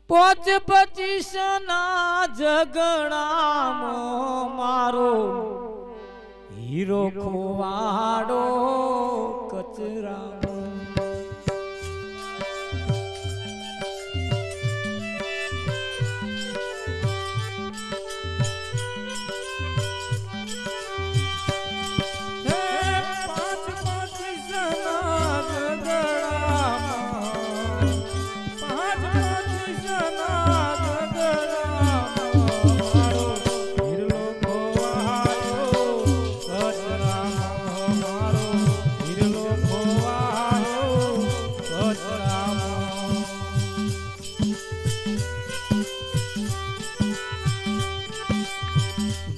પોચ 25 ના ઝઘડામાં મારો હીરો ખોવાડો કચરા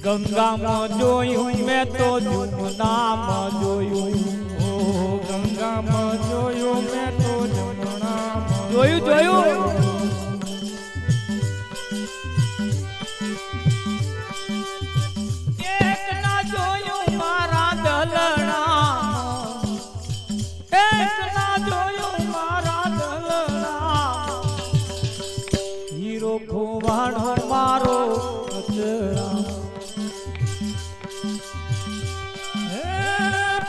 गंगा में जोयू मैं तो जमुना में जोयू गंगा में जोयू मैं तो जमुना में जोयू जोयू एक ना जोयू मारा दलना एक ना जोयू मारा दलना हीरो खोवाड़ो मारो कचरा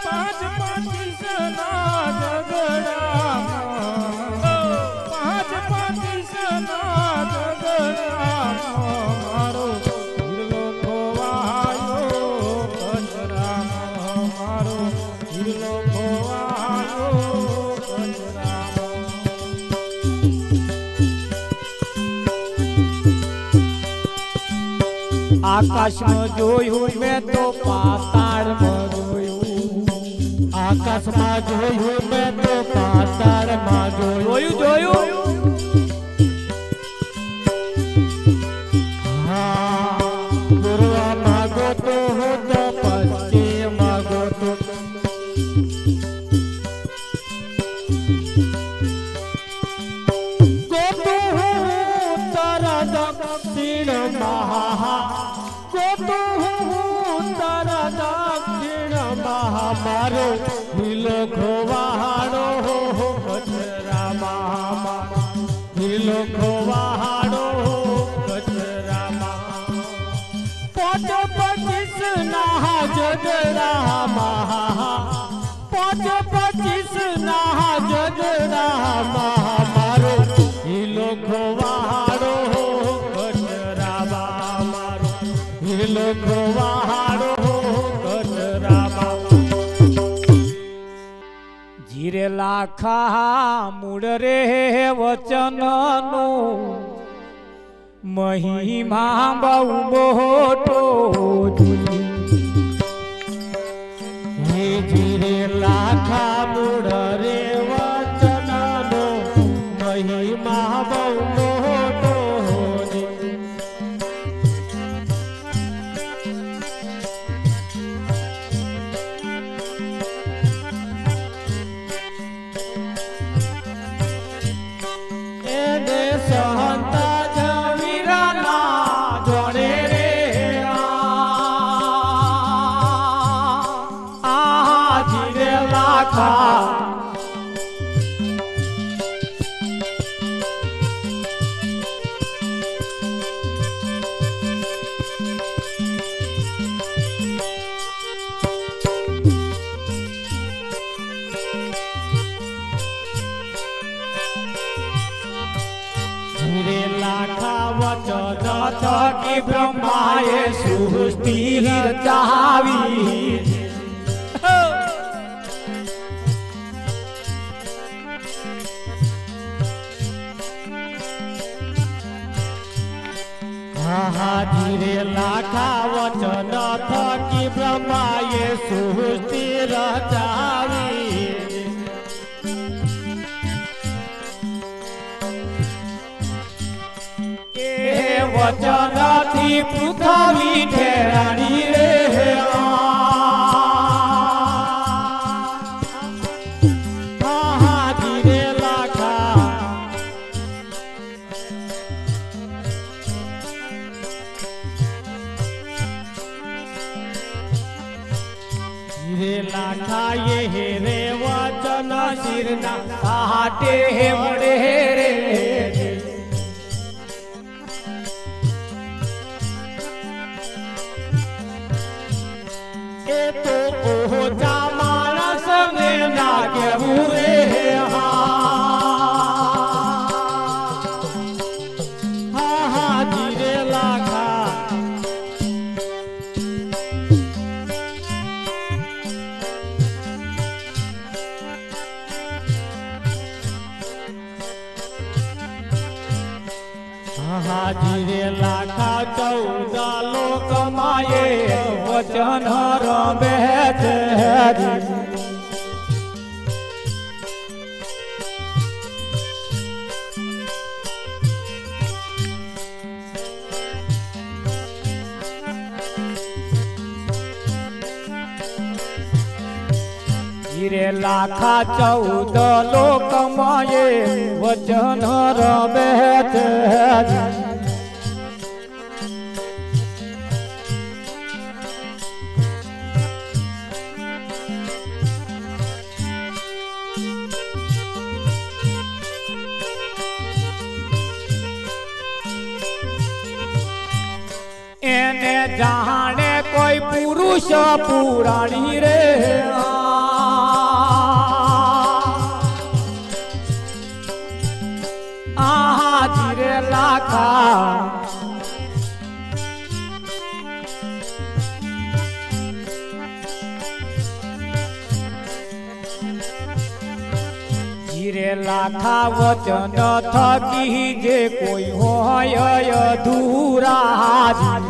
5-25 ના ઝઘડામાં મારો હીરો ખોવાયો કચરામાં મારો હીરો ખોવાયો કચરામાં આકાશમાં જોયું મેં તો પાતાળમાં आकाश में जोयू मैं तो पाताल में जोयू जोयू हाँ पूर्व मागो तो हो तो पश्चिम मागो तो गोतु उत्तर दक्षिण महा गोतु उत्तर दक्षिण महा मारो हीलो खोवाड़ो कचरा मामा हीलो खोवाड़ो कचरा मामा 5-25 ना ઝઘડા महा 5-25 ना ઝઘડા मारो हीलो खोवाड़ो कचरा मारो हीलो खोवाड़ो धीरे लाखा मूड रे वचन नो महिमा बहु मोटो हे धीरे लाखा मूड रे वचन नो महिमा बहु मोटो थकी ब्रह्माए सृष्टि रचावी धीरे लाखा वचन थकी ब्रह्माए सृष्टि रचावी वचन थी पृथ्वी ठेरानी रे धीरे लाखा धीरे लाखा ये रे वचन सिरना हाटे मड़े रे હાજી રે લાખા 14 લોક માયે વચન રમે છે રે લાખા 14 લોક માયે વચન રમે છે એને જાણે કોઈ પુરુષ પુરાણી રે જીરે લાખા જીરે લાખા વચન થકી જે કોઈ હોય અધૂરા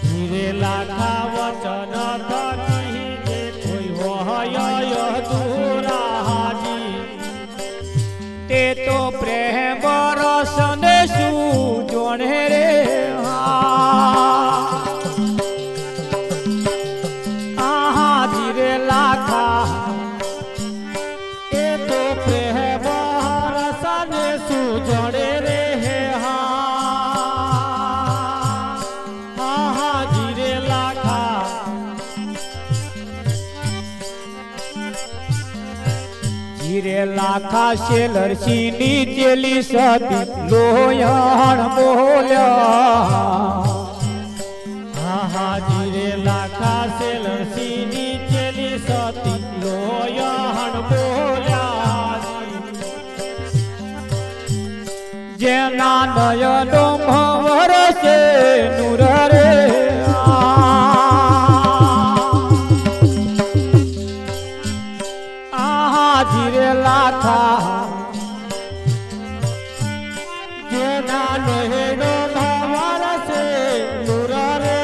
જીરે લાખા વચન થકી જે કોઈ હોય અધૂરા તે તો પ્રેમ રસને શું જોણે રે આહા ધીરે લાખા એ તો પ્રેમ રસને શું જોણે રે આહા ધીરે લાખા જીરે લાખા શેલરસી ની ચેલી સતી લોયણ બોલ્યા હા જીરે લાખા શેલરસી ની ચેલી સતી લોયણ બોલ્યા જેના નયનો વરસે નૂર રે જીરે લાખા જેના નહેનો વરસે નૂર રે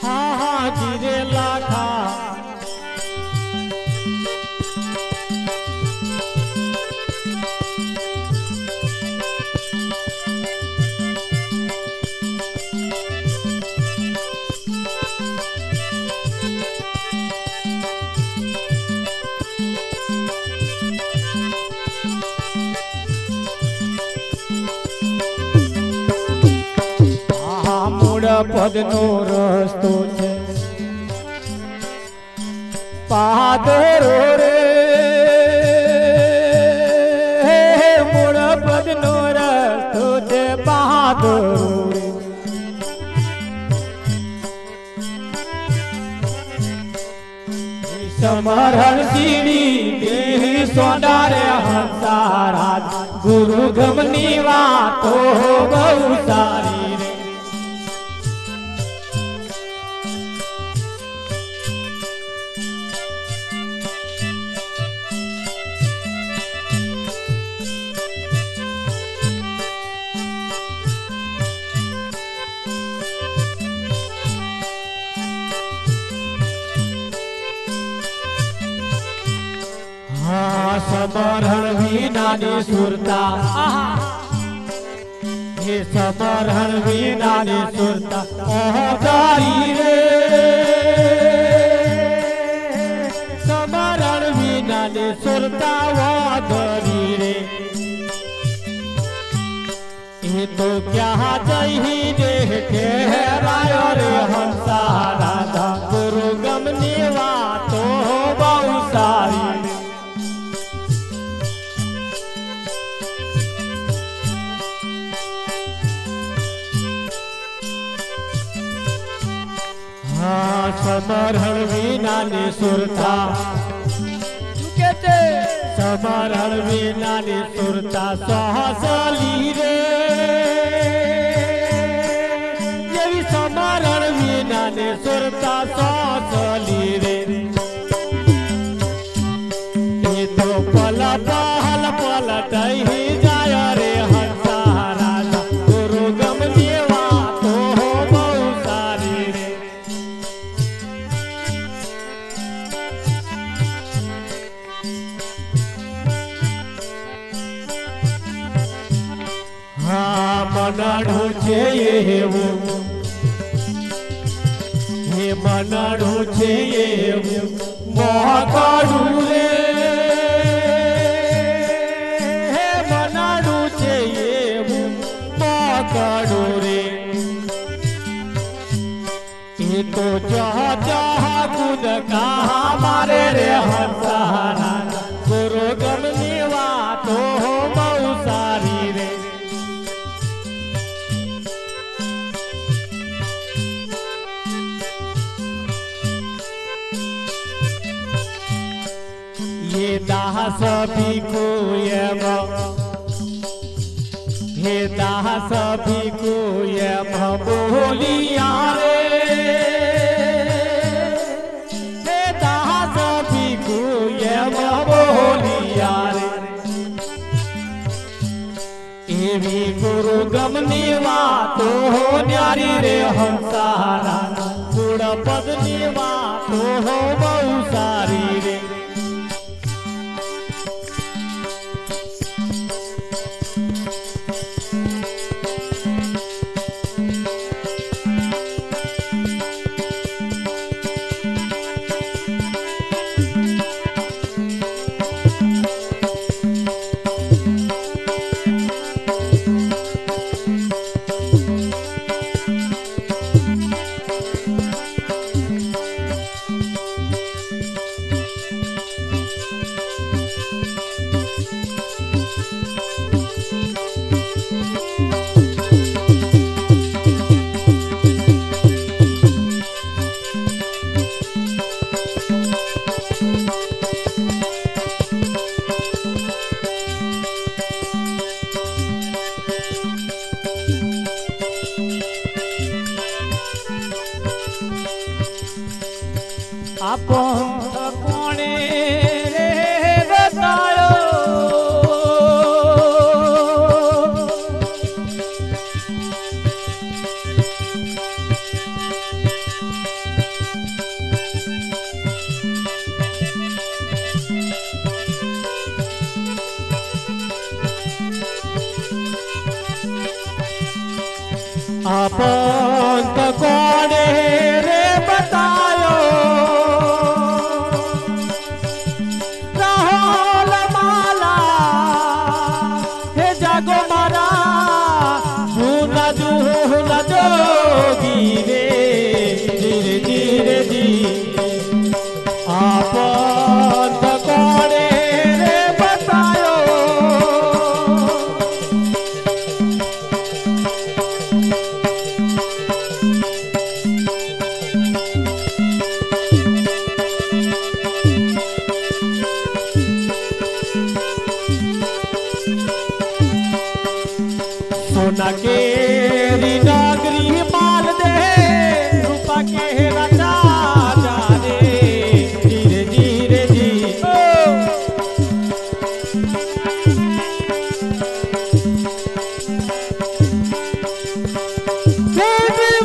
હા જીરે લાખા પદનો રસ્તો છે પાદરો રે મૂળ પદનો રસ્તો છે પાદરો રે સમરણ સીડી સોનારે હંસારા ગુરુ ગમની વાતો બહુ સારી સમરણ વિનાની સુરતા હે સમરણ વિનાની સુરતા ઓહદારી રે સમરણ વિનાની સુરતા વાદરી રે એ તો ક્યાં જઈને ઠેરાયો રે હંસા રાધા ગુરુ ગમની વાતો બહુ સારી સમરણ વિનાની સુરતા સમરણ વિનાની સુરતા સહસલી રે જેવી સમરણ વિનાની સુરતા સહસલી રે એ તો પલ પહલ મનાડું છે એવું હે મનાડું છે એવું મોહકાડું રે હે મનાડું છે એવું મોહકાડું રે એ તો જહા જહા ગુણ કહા મારે રે હંસાના ગુરુ ગમની વાતો બહુ સારી રે ये दास भिखु हे दास भिखु बोलिया रे हे दास भिखु बोलिया रे एवी गुरु गमनी वातो न्यारी रे हंसारा गुण पदनी वातो बहु सारी रे આપણ કોણે રે બતાયો આપણ કોણે રે બતાયો सोना के नागरी माल दे रूपा के राजा जा रे धीरे धीरे जी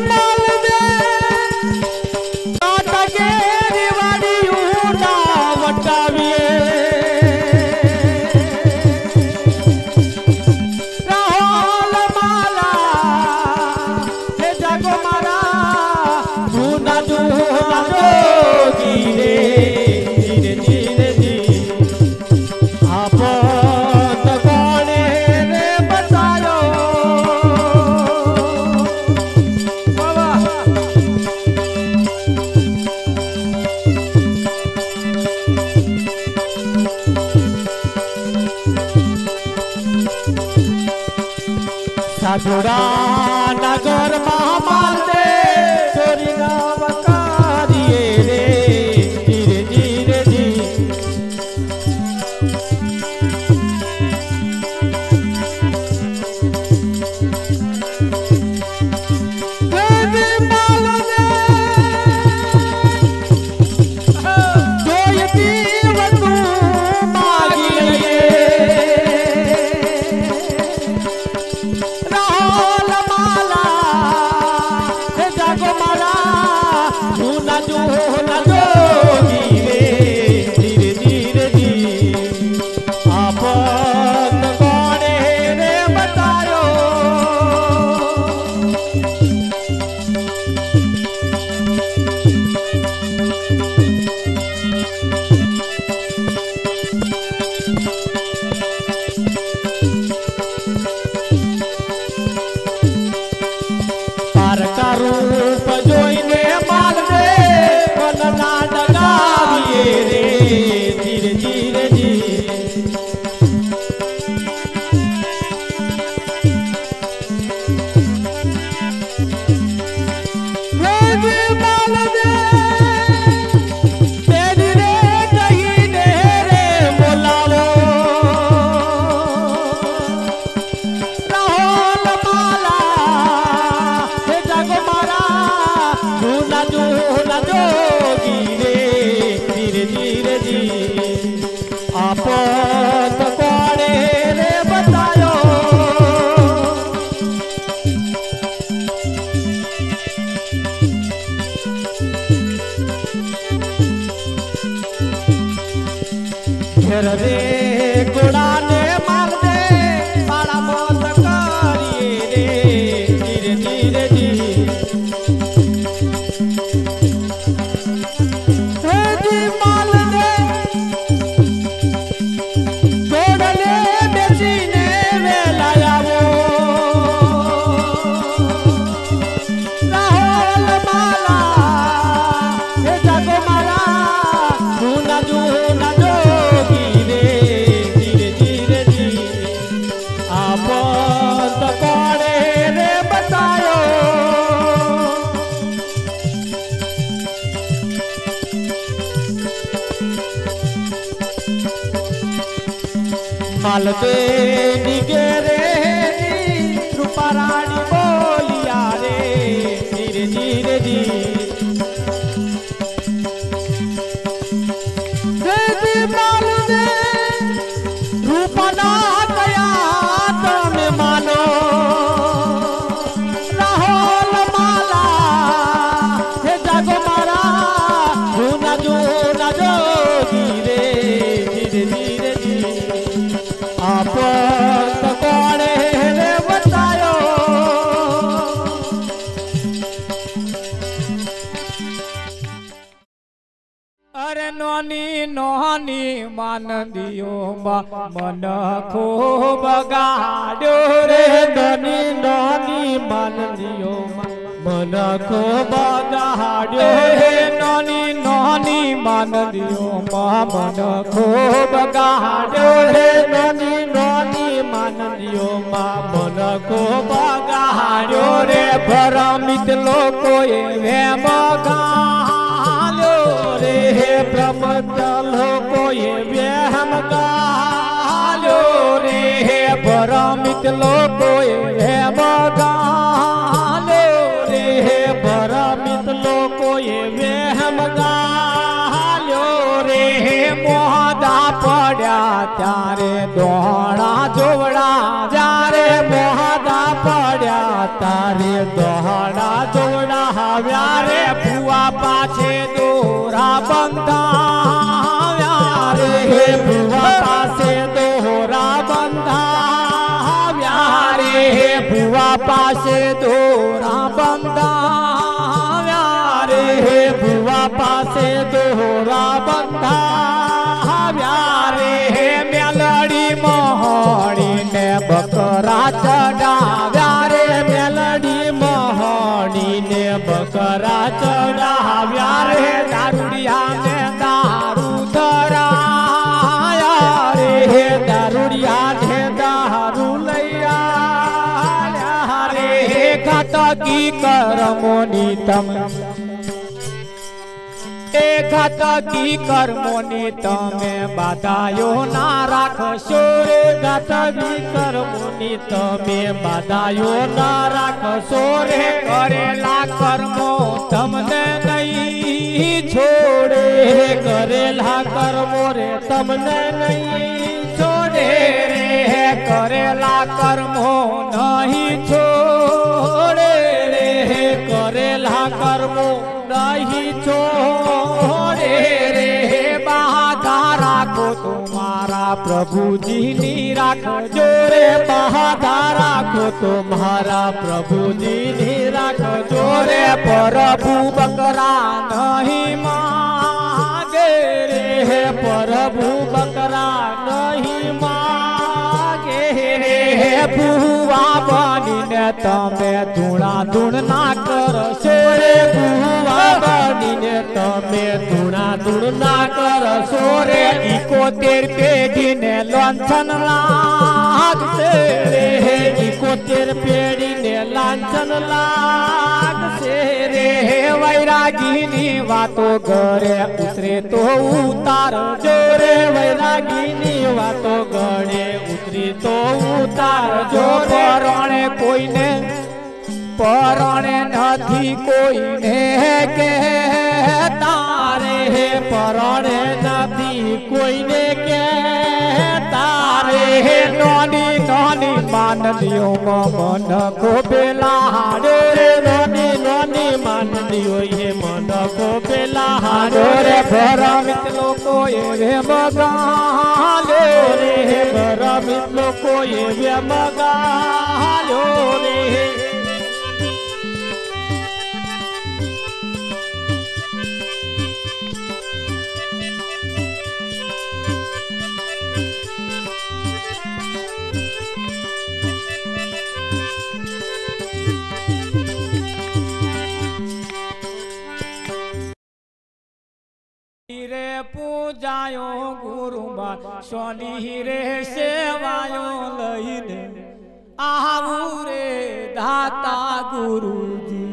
माल दे टाटा के रिवाड़ी उड़ा वटाविए साधुरा नगर महामाल दे चोरी गावकारिये रे धीरे धीरे जी रूप जोईने माल दे मन ना डगावीए रे धीरे धीरे जी रे गोड़ा ने माल दे बड़ा मौत करिए रे धीरे धीरे जी जी माल दे गोड़ले बेचीने वेलाया वो राहुल माला हे जागो मारा जूना जूना मालदे निगेरे रूपारानी बोलिया रे धीरे धीरे जी मालदे रूपना कया तमे मानो राहुल माला हे जागो मारा जूना जूना जोगी रे धीरे धीरे जी आप कौड़े रे बतायो अरे नोनी नोनी मान दियो मन खूब गाड़ो रे नोनी नोनी मान दियो मन खूब गाड़ो रे नोनी नोनी मान दियो मन खूब गाड़ो रे नोनी नोनी मान दियो मन खूब गाड़ो रे भ्रमित लोको वे मगालो रे प्रमत लोको वे हम गालो रे भ्रमित लोको वे मगालो रे भ्रमित लोको वे हम गालो रे मोहदा पड़ा त्यारे दोहरा जोड़ा जारे मोहदा पड़ा तारे दोहरा जोड़ा व्यारे बुआ पाछे दोरा बंधा व्यारे बुआ पासे दोहरा बंधा व्यारे बुआ पासे दोरा बंधा व्यारे बुआ पासे दोहरा बंधा व्यारे मेलड़ी मोहड़ी ने बकरा चढ़ाव्या रे मेलड़ी मोहनी ने बकरा चढ़ाव्या रे दारुड़िया ने दारू धराया रे दारुड़िया ने दारू लैया रे घातकी कर्मोनि तम घातकी कर्मोनि तमे बाधायो ना राखशो रे घातकी कर्मोनि तमे बाधायो ना राखशो रे करेला कर्मो तमने नहीं छोड़े करेला कर्मो रे तमने नहीं छोड़े रे करेला कर्मो नहीं छोड़े रे करेला कर्मो नहीं छोड़े रे बहादारा को तुम्हारा प्रभु जी नी राखजो रे बहादारा को तुम्हारा प्रभु जी नी राखजो रे प्रभु बकरा नहीं मांगे रे प्रभु बकरा नहीं मांगे रे ગુવા બનીને તમે ધૂણાધૂણ ના કરશો રે ગુવા બનીને તમે ધૂણાધૂણ ના કરશો રે 71 પેઢીને લોંછન લાગશે રે 71 પેઢીને લાંછન લાગશે રે વૈરાગીની વાતો ઘરે ઉતરે તો ઉતારજો રે વૈરાગીની વાતો ગળે ઉતરી તો ઉતારજો પરણે કોઈને પરણે નથી કોઈને કે તારે પરણે નથી કોઈને કે તારે નોની નોની માનલીઓમાં મન ખોબેલા હાડો રે નોની નોની માનલીઓ એ મન ખોબેલા હાડો રે ભરમિત લોકો એ મગાલે રે ભરમિત લોકો એ મગાલો રે રે પૂજાયો ગુરુમાં સોની રે સેવાયો લઈને આવું રે દાતા ગુરુજી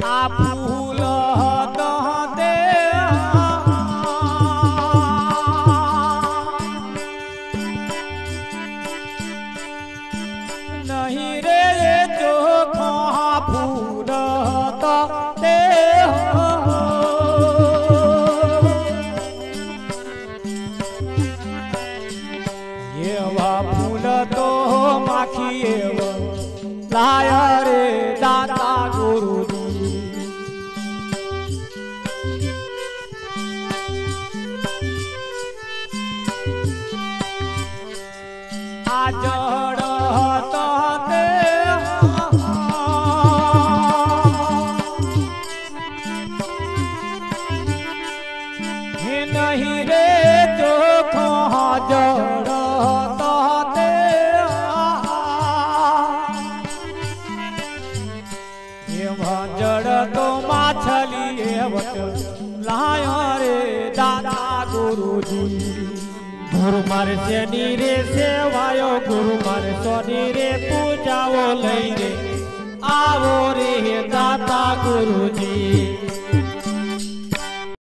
આ ફૂલ દે नहीं रे जो फूल दे ये फूल तो माखिए लाया रे दाता गुरु आज नहीं रे जो जड़ते जड़ तो माछली लाया रे दादा गुरुजी गुरु मारे शनि रे सेवायो गुरु मारे शनि रे पूजाओ लई रे आवो रे दाता गुरुजी